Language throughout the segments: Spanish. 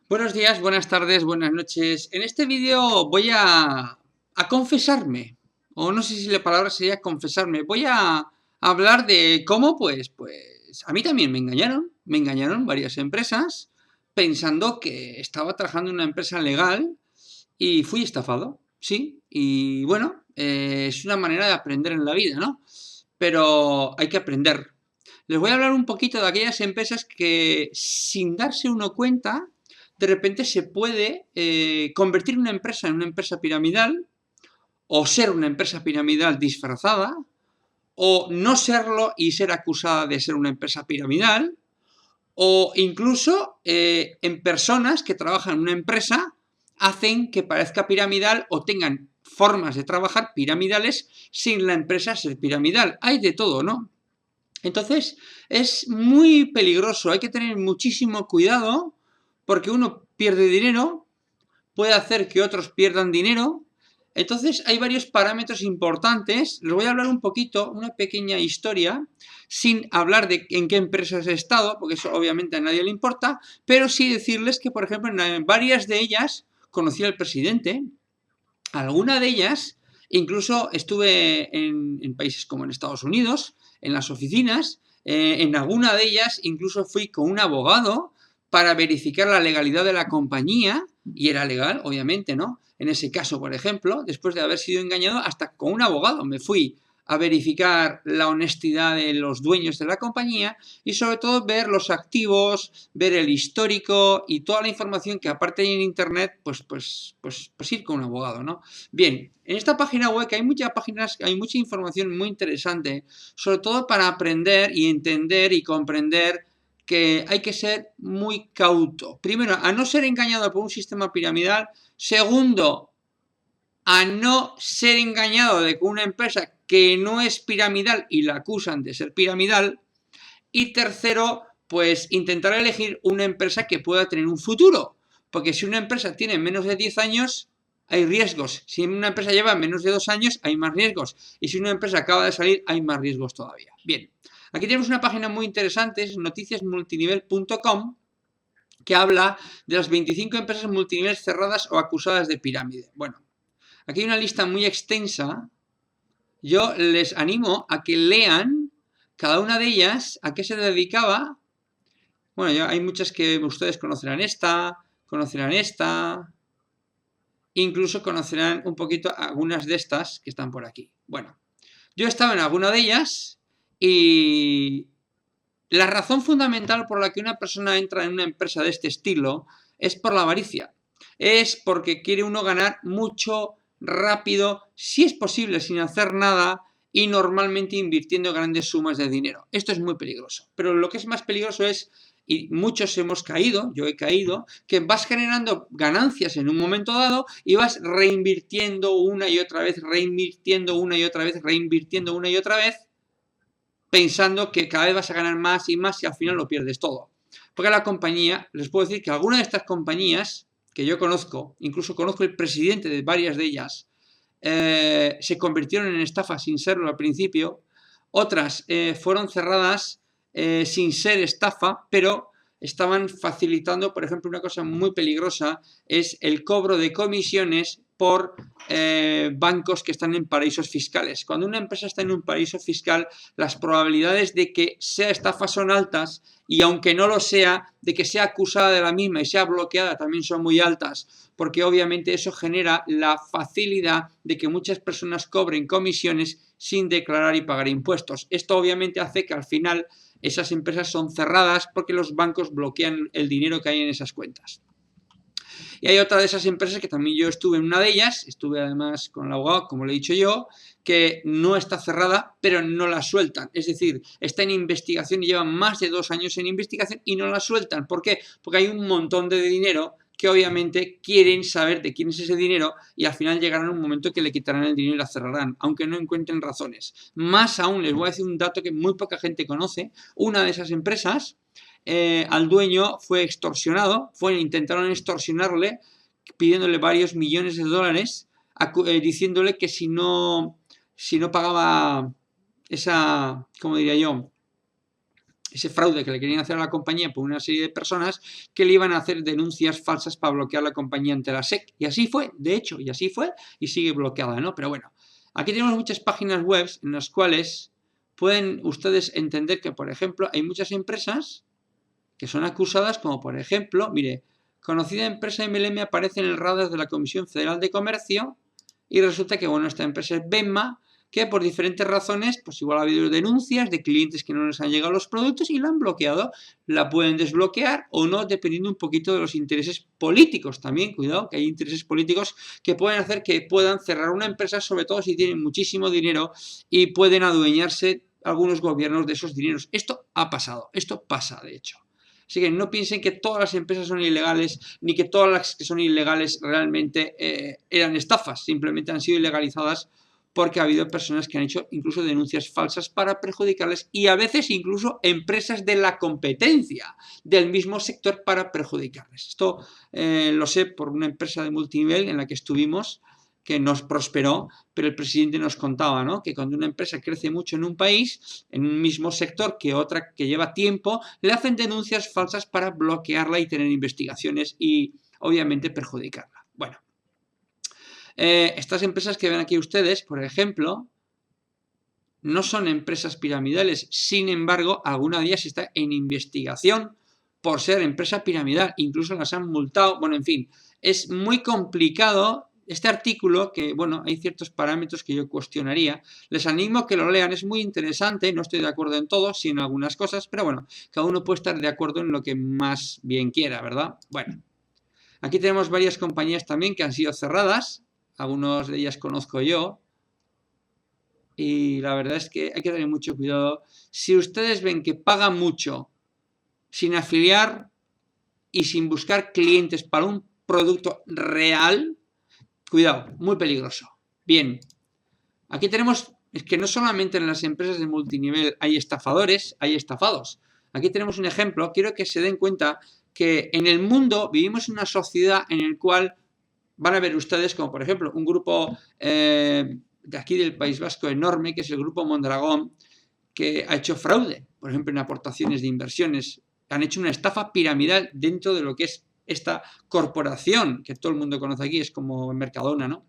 Buenos días, buenas tardes, buenas noches. En este vídeo voy a confesarme, o no sé si la palabra sería confesarme. Voy a hablar de cómo, pues a mí también me engañaron varias empresas pensando que estaba trabajando en una empresa legal y fui estafado, sí. Y bueno, es una manera de aprender en la vida, ¿no? Pero hay que aprender. Les voy a hablar un poquito de aquellas empresas que sin darse uno cuenta, de repente se puede convertir una empresa en una empresa piramidal o ser una empresa piramidal disfrazada o no serlo y ser acusada de ser una empresa piramidal o incluso en personas que trabajan en una empresa hacen que parezca piramidal o tengan formas de trabajar piramidales sin la empresa ser piramidal. Hay de todo, ¿no? Entonces, es muy peligroso, hay que tener muchísimo cuidado porque uno pierde dinero, puede hacer que otros pierdan dinero. Entonces, hay varios parámetros importantes. Les voy a hablar un poquito, una pequeña historia, sin hablar de en qué empresas he estado, porque eso obviamente a nadie le importa, pero sí decirles que, por ejemplo, en varias de ellas conocí al presidente, alguna de ellas, incluso estuve en países como en Estados Unidos, en las oficinas, en alguna de ellas incluso fui con un abogado para verificar la legalidad de la compañía, y era legal, obviamente, ¿no? En ese caso, por ejemplo, después de haber sido engañado, hasta con un abogado me fui a verificar la honestidad de los dueños de la compañía y sobre todo ver los activos, ver el histórico y toda la información que aparte hay en internet, pues ir con un abogado, ¿no? Bien, en esta página web que hay muchas páginas, hay mucha información muy interesante, sobre todo para aprender y entender y comprender que hay que ser muy cauto. Primero, a no ser engañado por un sistema piramidal. Segundo, a no ser engañado de una empresa que no es piramidal y la acusan de ser piramidal. Y tercero, pues intentar elegir una empresa que pueda tener un futuro. Porque si una empresa tiene menos de 10 años, hay riesgos. Si una empresa lleva menos de 2 años, hay más riesgos. Y si una empresa acaba de salir, hay más riesgos todavía. Bien, aquí tenemos una página muy interesante, es noticiasmultinivel.com, que habla de las 25 empresas multinivel cerradas o acusadas de pirámide. Bueno, aquí hay una lista muy extensa. Yo les animo a que lean cada una de ellas, a qué se dedicaba. Bueno, hay muchas que ustedes conocerán esta, incluso conocerán un poquito algunas de estas que están por aquí. Bueno, yo estaba en alguna de ellas y la razón fundamental por la que una persona entra en una empresa de este estilo es por la avaricia. Es porque quiere uno ganar mucho, rápido, si es posible, sin hacer nada y normalmente invirtiendo grandes sumas de dinero. Esto es muy peligroso. Pero lo que es más peligroso es, y muchos hemos caído, yo he caído, que vas generando ganancias en un momento dado y vas reinvirtiendo una y otra vez, reinvirtiendo una y otra vez, reinvirtiendo una y otra vez, pensando que cada vez vas a ganar más y más y al final lo pierdes todo. Porque la compañía, les puedo decir que algunas de estas compañías que yo conozco, incluso conozco el presidente de varias de ellas, se convirtieron en estafas sin serlo al principio. Otras fueron cerradas sin ser estafa, pero estaban facilitando, por ejemplo, una cosa muy peligrosa es el cobro de comisiones por bancos que están en paraísos fiscales. Cuando una empresa está en un paraíso fiscal, las probabilidades de que sea estafa son altas y aunque no lo sea, de que sea acusada de la misma y sea bloqueada también son muy altas, porque obviamente eso genera la facilidad de que muchas personas cobren comisiones sin declarar y pagar impuestos. Esto obviamente hace que al final esas empresas son cerradas porque los bancos bloquean el dinero que hay en esas cuentas. Y hay otra de esas empresas que también yo estuve en una de ellas, estuve además con el abogado, como le he dicho yo, que no está cerrada, pero no la sueltan. Es decir, está en investigación y llevan más de 2 años en investigación y no la sueltan. ¿Por qué? Porque hay un montón de dinero que obviamente quieren saber de quién es ese dinero y al final llegarán a un momento que le quitarán el dinero y la cerrarán, aunque no encuentren razones. Más aún, les voy a decir un dato que muy poca gente conoce. Una de esas empresas, al dueño fue extorsionado, intentaron extorsionarle pidiéndole varios millones de dólares, diciéndole que si no pagaba esa, ¿cómo diría yo? ese fraude que le querían hacer a la compañía por una serie de personas que le iban a hacer denuncias falsas para bloquear la compañía ante la SEC. Y así fue, de hecho, y así fue, y sigue bloqueada, ¿no? Pero bueno, aquí tenemos muchas páginas web en las cuales pueden ustedes entender que, por ejemplo, hay muchas empresas que son acusadas, como por ejemplo, mire, conocida empresa MLM aparece en el radar de la Comisión Federal de Comercio y resulta que, bueno, esta empresa es Venma, que por diferentes razones, pues igual ha habido denuncias de clientes que no les han llegado los productos y la han bloqueado. La pueden desbloquear o no, dependiendo un poquito de los intereses políticos también. Cuidado, que hay intereses políticos que pueden hacer que puedan cerrar una empresa, sobre todo si tienen muchísimo dinero y pueden adueñarse algunos gobiernos de esos dineros. Esto ha pasado, esto pasa de hecho. Así que no piensen que todas las empresas son ilegales, ni que todas las que son ilegales realmente eran estafas, simplemente han sido ilegalizadas porque ha habido personas que han hecho incluso denuncias falsas para perjudicarles y a veces incluso empresas de la competencia del mismo sector para perjudicarles. Esto lo sé por una empresa de multinivel en la que estuvimos, que nos prosperó, pero el presidente nos contaba, ¿no?, que cuando una empresa crece mucho en un país, en un mismo sector que otra que lleva tiempo, le hacen denuncias falsas para bloquearla y tener investigaciones y obviamente perjudicarla. Bueno, estas empresas que ven aquí ustedes, por ejemplo, no son empresas piramidales, sin embargo, alguna de ellas está en investigación por ser empresa piramidal, incluso las han multado, bueno, en fin, es muy complicado este artículo, que bueno, hay ciertos parámetros que yo cuestionaría, les animo a que lo lean, es muy interesante, no estoy de acuerdo en todo, sino en algunas cosas, pero bueno, cada uno puede estar de acuerdo en lo que más bien quiera, ¿verdad? Bueno, aquí tenemos varias compañías también que han sido cerradas, algunas de ellas conozco yo, y la verdad es que hay que tener mucho cuidado. Si ustedes ven que pagan mucho sin afiliar y sin buscar clientes para un producto real, cuidado, muy peligroso. Bien, aquí tenemos, es que no solamente en las empresas de multinivel hay estafadores, hay estafados. Aquí tenemos un ejemplo, quiero que se den cuenta que en el mundo vivimos en una sociedad en la cual van a ver ustedes como por ejemplo un grupo de aquí del País Vasco enorme, que es el grupo Mondragón, que ha hecho fraude, por ejemplo en aportaciones de inversiones, han hecho una estafa piramidal dentro de lo que es esta corporación, que todo el mundo conoce aquí, es como Mercadona, ¿no?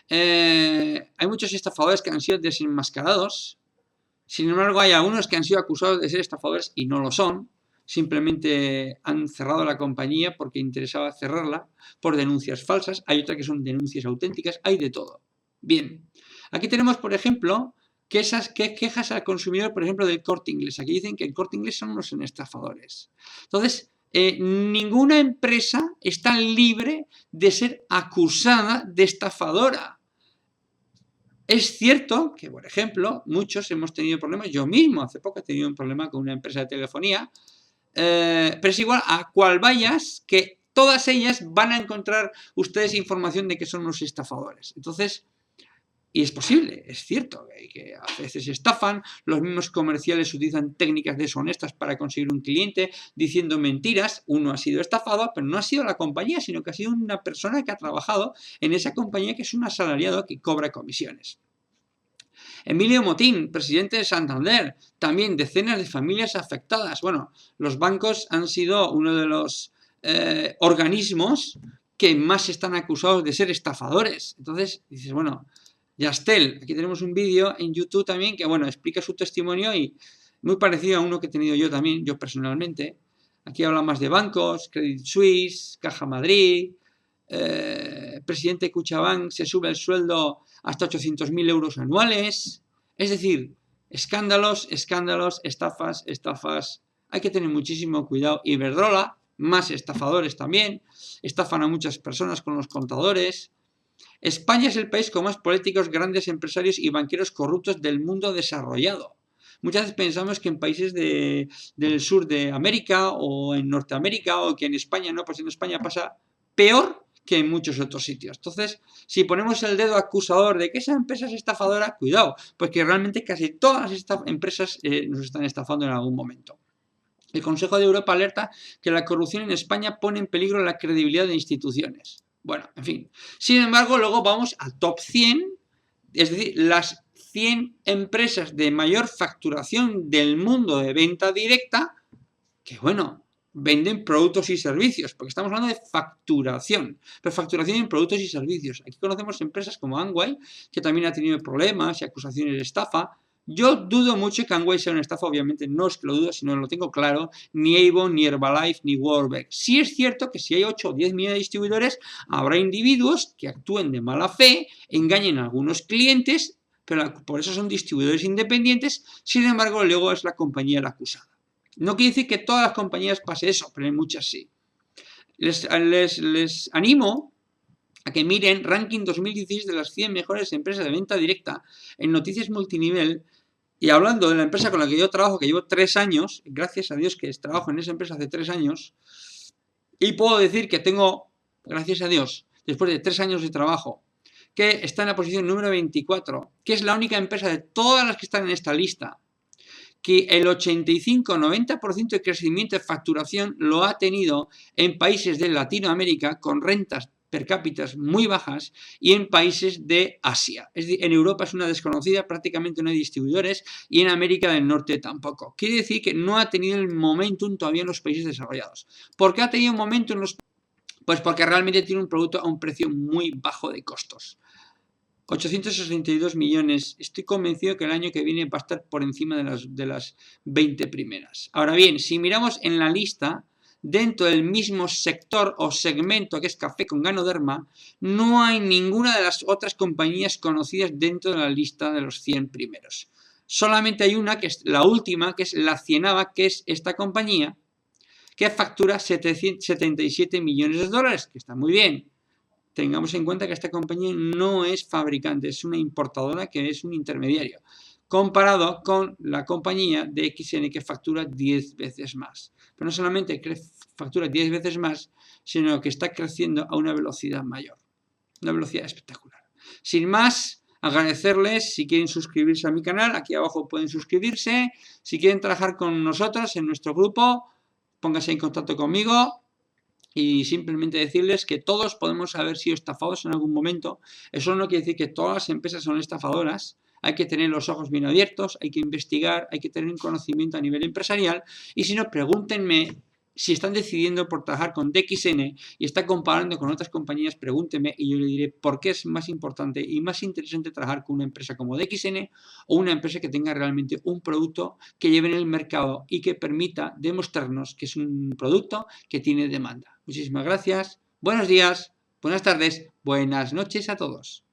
Hay muchos estafadores que han sido desenmascarados, sin embargo hay algunos que han sido acusados de ser estafadores y no lo son, simplemente han cerrado la compañía porque interesaba cerrarla por denuncias falsas, hay otras que son denuncias auténticas, hay de todo. Bien, aquí tenemos, por ejemplo, quejas al consumidor, por ejemplo, del Corte Inglés. Aquí dicen que el Corte Inglés son unos estafadores. Entonces, ninguna empresa está libre de ser acusada de estafadora. Es cierto que, por ejemplo, muchos hemos tenido problemas, yo mismo hace poco he tenido un problema con una empresa de telefonía, pero es igual a cual vayas, que todas ellas van a encontrar ustedes información de que son unos estafadores. Entonces, y es posible, es cierto, que a veces estafan, los mismos comerciales utilizan técnicas deshonestas para conseguir un cliente diciendo mentiras, uno ha sido estafado, pero no ha sido la compañía, sino que ha sido una persona que ha trabajado en esa compañía, que es un asalariado que cobra comisiones. Emilio Motín, presidente de Santander, también decenas de familias afectadas. Bueno, los bancos han sido uno de los organismos que más están acusados de ser estafadores. Entonces, dices, bueno, Yastel, aquí tenemos un vídeo en YouTube también que, bueno, explica su testimonio y muy parecido a uno que he tenido yo también, yo personalmente. Aquí habla más de bancos, Credit Suisse, Caja Madrid, presidente de Kutxabank se sube el sueldo hasta 800.000 euros anuales. Es decir, escándalos, escándalos, estafas, estafas. Hay que tener muchísimo cuidado. Iberdrola, más estafadores también. Estafan a muchas personas con los contadores. España es el país con más políticos, grandes empresarios y banqueros corruptos del mundo desarrollado. Muchas veces pensamos que en países del sur de América o en Norteamérica o que en España no, pues en España pasa peor que en muchos otros sitios. Entonces, si ponemos el dedo acusador de que esa empresa es estafadora, cuidado, porque realmente casi todas estas empresas nos están estafando en algún momento. El Consejo de Europa alerta que la corrupción en España pone en peligro la credibilidad de instituciones. Bueno, en fin. Sin embargo, luego vamos al top 100, es decir, las 100 empresas de mayor facturación del mundo de venta directa que, bueno, venden productos y servicios, porque estamos hablando de facturación, pero facturación en productos y servicios. Aquí conocemos empresas como Amway, que también ha tenido problemas y acusaciones de estafa. Yo dudo mucho que Amway sea una estafa, obviamente no es que lo dudo, sino lo tengo claro, ni Avon, ni Herbalife, ni Worldback. Sí es cierto que si hay 8 o 10 millones de distribuidores, habrá individuos que actúen de mala fe, engañen a algunos clientes, pero por eso son distribuidores independientes, sin embargo luego es la compañía la acusada. No quiere decir que todas las compañías pase eso, pero en muchas sí. Les animo a que miren ranking 2016 de las 100 mejores empresas de venta directa en Noticias Multinivel. Y hablando de la empresa con la que yo trabajo, que llevo 3 años, gracias a Dios que trabajo en esa empresa hace 3 años, y puedo decir que tengo, gracias a Dios, después de 3 años de trabajo, que está en la posición número 24, que es la única empresa de todas las que están en esta lista que el 85-90% de crecimiento de facturación lo ha tenido en países de Latinoamérica con rentas per cápita muy bajas y en países de Asia. Es decir, en Europa es una desconocida, prácticamente no hay distribuidores y en América del Norte tampoco. Quiere decir que no ha tenido el momentum todavía en los países desarrollados. ¿Por qué ha tenido un momento en los...? Pues porque realmente tiene un producto a un precio muy bajo de costos. 862 millones. Estoy convencido que el año que viene va a estar por encima de las 20 primeras. Ahora bien, si miramos en la lista, dentro del mismo sector o segmento que es Café con Ganoderma, no hay ninguna de las otras compañías conocidas dentro de la lista de los 100 primeros. Solamente hay una, que es la última, que es La Cienaba, que es esta compañía, que factura 77 millones de dólares, que está muy bien. Tengamos en cuenta que esta compañía no es fabricante, es una importadora que es un intermediario, comparado con la compañía de XN que factura 10 veces más. Pero no solamente factura 10 veces más, sino que está creciendo a una velocidad mayor, una velocidad espectacular. Sin más, agradecerles si quieren suscribirse a mi canal, aquí abajo pueden suscribirse. Si quieren trabajar con nosotros en nuestro grupo, pónganse en contacto conmigo. Y simplemente decirles que todos podemos haber sido estafados en algún momento. Eso no quiere decir que todas las empresas son estafadoras. Hay que tener los ojos bien abiertos, hay que investigar, hay que tener un conocimiento a nivel empresarial. Y si no, pregúntenme si están decidiendo por trabajar con DXN y están comparando con otras compañías, pregúntenme y yo le diré por qué es más importante y más interesante trabajar con una empresa como DXN o una empresa que tenga realmente un producto que lleve en el mercado y que permita demostrarnos que es un producto que tiene demanda. Muchísimas gracias, buenos días, buenas tardes, buenas noches a todos.